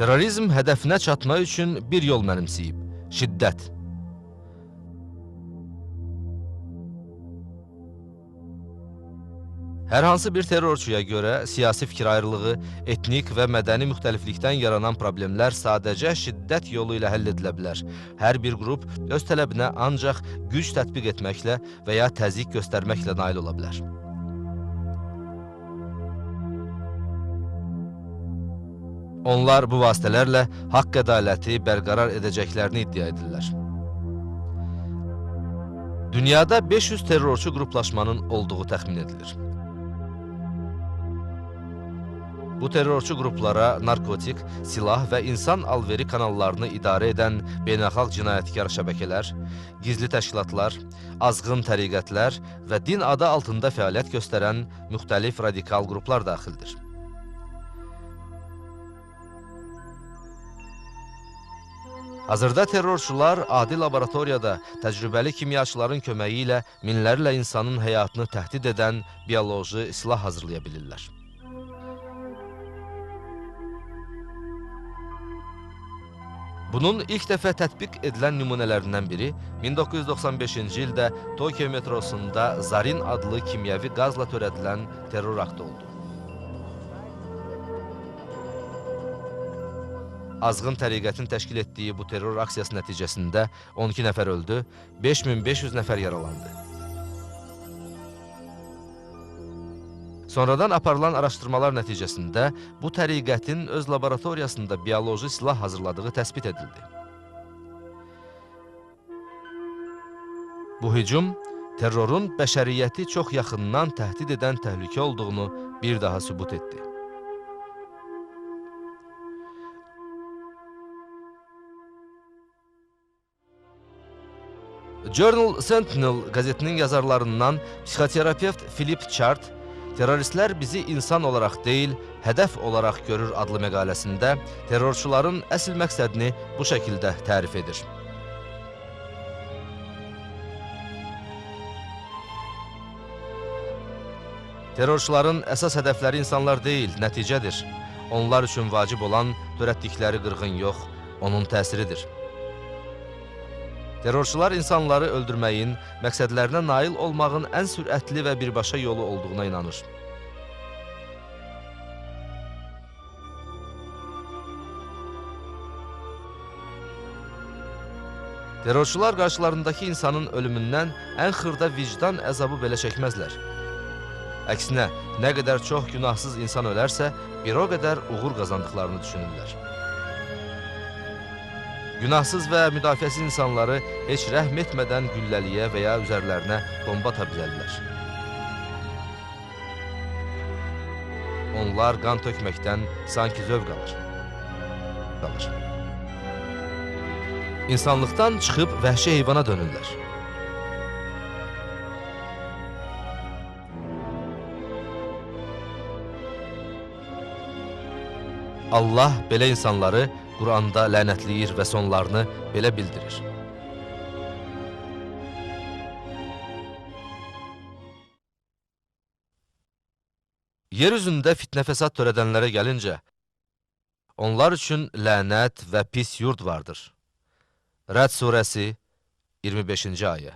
Terrorizm hədəfinə çatmaq üçün bir yol mənimsəyib: şiddət. Hər hansı bir terrorçuya görə siyasi fikir ayrılığı, etnik və mədəni müxtəliflikdən yaranan problemlər sadəcə şiddət yolu ilə həll edilə bilər. Hər bir qrup öz tələbinə ancaq güc tətbiq etməklə və ya təzyiq göstərməklə nail ola bilər. Onlar bu vasitələrlə haqq ədaləti bərqərar edəcəklərini iddia edirlər. Dünyada 500 terrorçu qruplaşmanın olduğu təxmin edilir. Bu terrorçu qruplara narkotik, silah və insan alveri kanallarını idarə edən beynəlxalq cinayətkar şəbəkələr, gizli təşkilatlar, azğın təriqətlər və din adı altında fəaliyyət göstərən müxtəlif radikal qruplar daxildir. Hazırda terrorçular adi laboratoriyada təcrübəli kimyaçıların köməyi ilə minlərlə insanın həyatını təhdid edən bioloji silah hazırlaya bilirlər. Bunun ilk dəfə tətbiq edilən nümunələrindən biri 1995-ci ildə Tokyo metrosunda Zarin adlı kimyəvi qazla törədilən terror aktı oldu. Azğın təriqətin təşkil etdiyi bu terror aksiyası nəticəsində 12 nəfər öldü, 5500 nəfər yaralandı. Sonradan aparılan araşdırmalar nəticəsində bu təriqətin öz laboratoriyasında bioloji silah hazırladığı təsbit edildi. Bu hücum terrorun bəşəriyyəti çox yaxından təhdid edən təhlükə olduğunu bir daha sübut etdi. Journal Sentinel qəzetinin yazarlarından psixoterapevt Philip Chart, "Terroristlər bizi insan olaraq deyil, hədəf olaraq görür" adlı məqaləsində terrorçuların əsl məqsədini bu şəkildə tərif edir. Terrorçuların əsas hədəfləri insanlar deyil, nəticədir. Onlar üçün vacib olan törətdikləri qırğın yox, onun təsiridir. Terrorçular insanları öldürməyin, məqsədlərinə nail olmağın ən sürətli və birbaşa yolu olduğuna inanır. Terrorçular qarşılarındakı insanın ölümündən ən xırda vicdan əzabı belə çəkməzlər. Əksinə, nə qədər çox günahsız insan ölərsə, bir o qədər uğur qazandıqlarını düşünürlər. Günahsız və müdafiəsiz insanları heç rəhm etmədən gülləliyə və ya üzərlərinə bomba ata bilərlər. Onlar qan tökməkdən sanki zövq alır. İnsanlıqdan çıxıb vəhşi heyvana dönürlər. Allah belə insanları Quranda lənətləyir və sonlarını belə bildirir. Yer üzündə fitnə fəsad törədənlərə gəlincə, onlar üçün lənət və pis yurd vardır. Rəd surəsi 25-ci ayə.